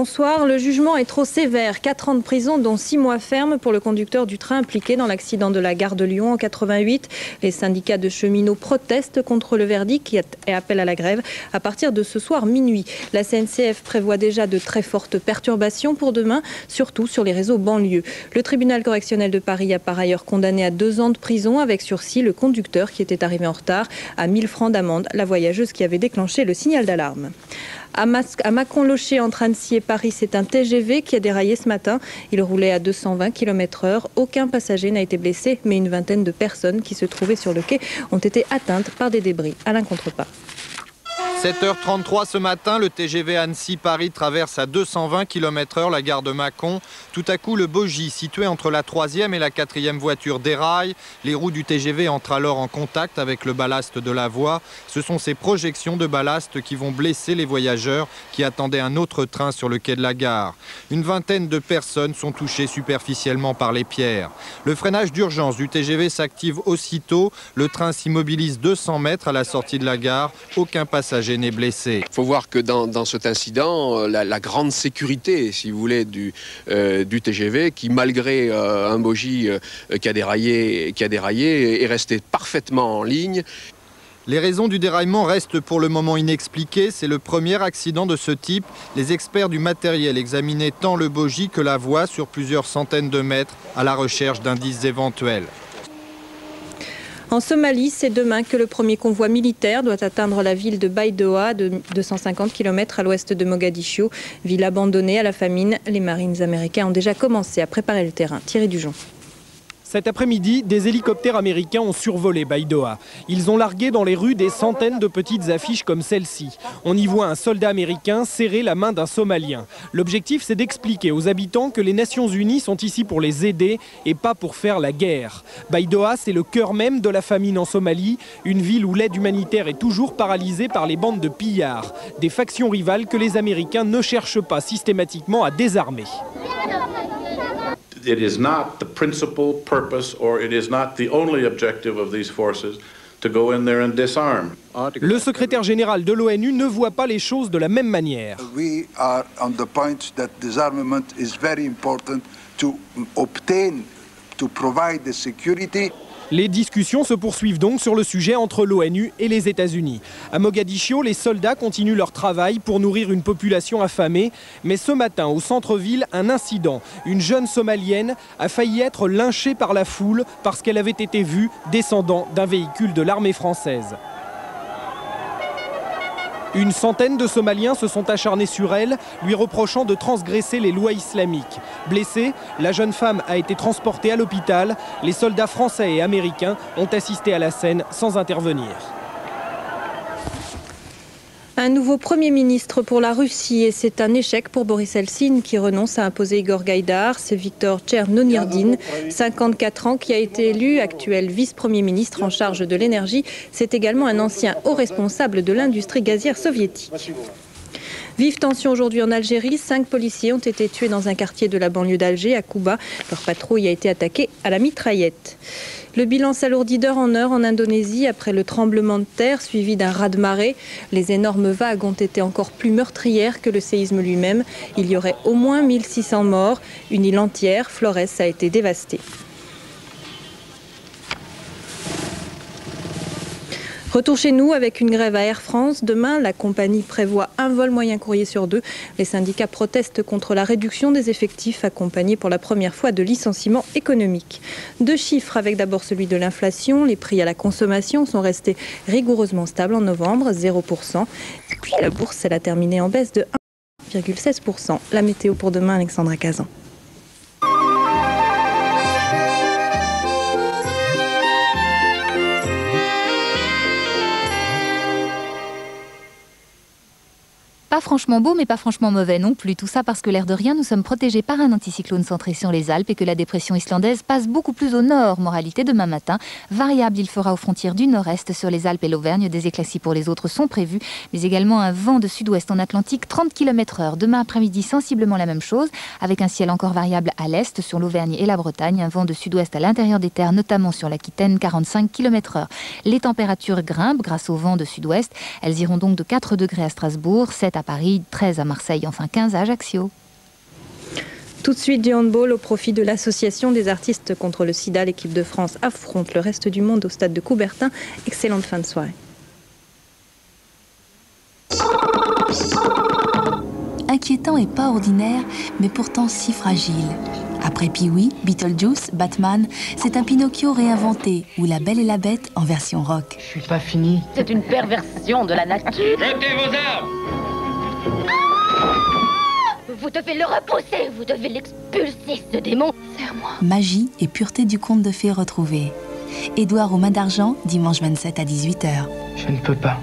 bonsoir. Le jugement est trop sévère. 4 ans de prison, dont 6 mois ferme pour le conducteur du train impliqué dans l'accident de la gare de Lyon en 88. Les syndicats de cheminots protestent contre le verdict et appellent à la grève à partir de ce soir minuit. La SNCF prévoit déjà de très fortes perturbations pour demain, surtout sur les réseaux banlieues. Le tribunal correctionnel de Paris a par ailleurs condamné à 2 ans de prison avec sursis le conducteur qui était arrivé en retard, à 1000 francs d'amende la voyageuse qui avait déclenché le signal d'alarme. À Mâcon-Locher, entre Annecy et Paris, c'est un TGV qui a déraillé ce matin. Il roulait à 220 km/h. Aucun passager n'a été blessé, mais une vingtaine de personnes qui se trouvaient sur le quai ont été atteintes par des débris. Alain Contrepas. 7h33 ce matin, le TGV Annecy-Paris traverse à 220 km/h la gare de Mâcon. Tout à coup, le bogie, situé entre la 3e et la 4e voiture, déraille. Les roues du TGV entrent alors en contact avec le ballast de la voie. Ce sont ces projections de ballast qui vont blesser les voyageurs qui attendaient un autre train sur le quai de la gare. Une vingtaine de personnes sont touchées superficiellement par les pierres. Le freinage d'urgence du TGV s'active aussitôt. Le train s'immobilise 200 mètres à la sortie de la gare. Aucun passager n'est blessé. Il faut voir que dans cet incident, la grande sécurité, si vous voulez, du TGV, qui malgré un bogie qui a déraillé, est resté parfaitement en ligne. Les raisons du déraillement restent pour le moment inexpliquées. C'est le premier accident de ce type. Les experts du matériel examinaient tant le bogie que la voie sur plusieurs centaines de mètres à la recherche d'indices éventuels. En Somalie, c'est demain que le premier convoi militaire doit atteindre la ville de Baidoa, de 250 km à l'ouest de Mogadiscio. Ville abandonnée à la famine, les marines américains ont déjà commencé à préparer le terrain. Thierry Dujon. Cet après-midi, des hélicoptères américains ont survolé Baidoa. Ils ont largué dans les rues des centaines de petites affiches comme celle-ci. On y voit un soldat américain serrer la main d'un Somalien. L'objectif, c'est d'expliquer aux habitants que les Nations Unies sont ici pour les aider et pas pour faire la guerre. Baidoa, c'est le cœur même de la famine en Somalie, une ville où l'aide humanitaire est toujours paralysée par les bandes de pillards, des factions rivales que les Américains ne cherchent pas systématiquement à désarmer. It is not the principal purpose or it is not the only objective of these forces to go in there and disarm. Le secrétaire général de l'ONU ne voit pas les choses de la même manière. We are on the point that disarmament is very important to obtain, to provide the security. Les discussions se poursuivent donc sur le sujet entre l'ONU et les États-Unis. À Mogadiscio, les soldats continuent leur travail pour nourrir une population affamée. Mais ce matin, au centre-ville, un incident. Une jeune Somalienne a failli être lynchée par la foule parce qu'elle avait été vue descendant d'un véhicule de l'armée française. Une centaine de Somaliens se sont acharnés sur elle, lui reprochant de transgresser les lois islamiques. Blessée, la jeune femme a été transportée à l'hôpital. Les soldats français et américains ont assisté à la scène sans intervenir. Un nouveau Premier ministre pour la Russie et c'est un échec pour Boris Eltsine qui renonce à imposer Igor Gaïdar. C'est Viktor Tchernomyrdin, 54 ans, qui a été élu actuel vice-premier ministre en charge de l'énergie. C'est également un ancien haut responsable de l'industrie gazière soviétique. Vive tension aujourd'hui en Algérie. 5 policiers ont été tués dans un quartier de la banlieue d'Alger, à Kouba. Leur patrouille a été attaquée à la mitraillette. Le bilan s'alourdit d'heure en heure en Indonésie après le tremblement de terre suivi d'un raz-de-marée. Les énormes vagues ont été encore plus meurtrières que le séisme lui-même. Il y aurait au moins 1600 morts. Une île entière, Flores, a été dévastée. Retour chez nous avec une grève à Air France. Demain, la compagnie prévoit un vol moyen courrier sur 2. Les syndicats protestent contre la réduction des effectifs accompagnés pour la première fois de licenciements économiques. 2 chiffres avec d'abord celui de l'inflation. Les prix à la consommation sont restés rigoureusement stables en novembre, 0%. Et puis la bourse, elle a terminé en baisse de 1,16%. La météo pour demain, Alexandra Cazan. Pas franchement beau, mais pas franchement mauvais non plus. Tout ça parce que l'air de rien, nous sommes protégés par un anticyclone centré sur les Alpes et que la dépression islandaise passe beaucoup plus au nord. Moralité demain matin, variable, il fera aux frontières du nord-est sur les Alpes et l'Auvergne. Des éclaircies pour les autres sont prévues, mais également un vent de sud-ouest en Atlantique, 30 km/h. Demain après-midi, sensiblement la même chose, avec un ciel encore variable à l'est sur l'Auvergne et la Bretagne. Un vent de sud-ouest à l'intérieur des terres, notamment sur l'Aquitaine, 45 km/h. Les températures grimpent grâce au vent de sud-ouest. Elles iront donc de 4 degrés à Strasbourg, 7 à à Paris, 13 à Marseille, enfin 15 à Ajaccio. Tout de suite du handball au profit de l'association des artistes contre le sida. L'équipe de France affronte le reste du monde au stade de Coubertin. Excellente fin de soirée. Inquiétant et pas ordinaire, mais pourtant si fragile. Après Pee-wee, Beetlejuice, Batman, c'est un Pinocchio réinventé, ou La Belle et la Bête en version rock. Je suis pas fini. C'est une perversion de la nature. Jetez vos armes! Vous devez le repousser, vous devez l'expulser, ce démon. Serre-moi. Magie et pureté du conte de fées retrouvé. Édouard aux mains d'argent, dimanche 27 à 18h. Je ne peux pas.